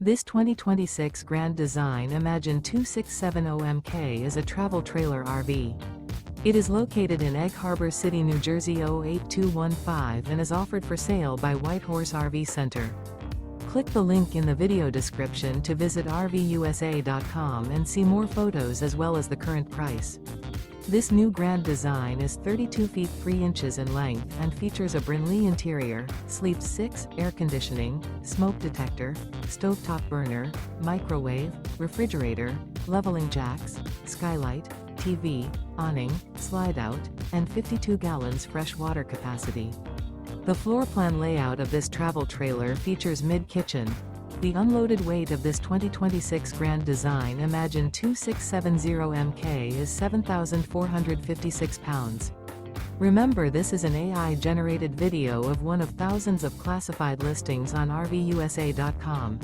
This 2026 Grand Design Imagine 2670MK is a travel trailer RV. It is located in Egg Harbor City, New Jersey 08215 and is offered for sale by Whitehorse RV Center. Click the link in the video description to visit RVUSA.com and see more photos as well as the current price. This new Grand Design is 32 feet 3 inches in length and features a BRYNLEE interior, sleeps 6, air conditioning, smoke detector, stovetop burner, microwave, refrigerator, leveling jacks, skylight, TV, awning, slide-out, and 52 gallons fresh water capacity. The floor plan layout of this travel trailer features Mid Kitchen. The unloaded weight of this 2026 Grand Design Imagine 2670MK is 7,456 pounds. Remember, this is an AI-generated video of one of thousands of classified listings on RVUSA.com.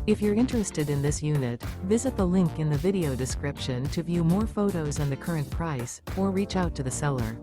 If you're interested in this unit, visit the link in the video description to view more photos and the current price, or reach out to the seller.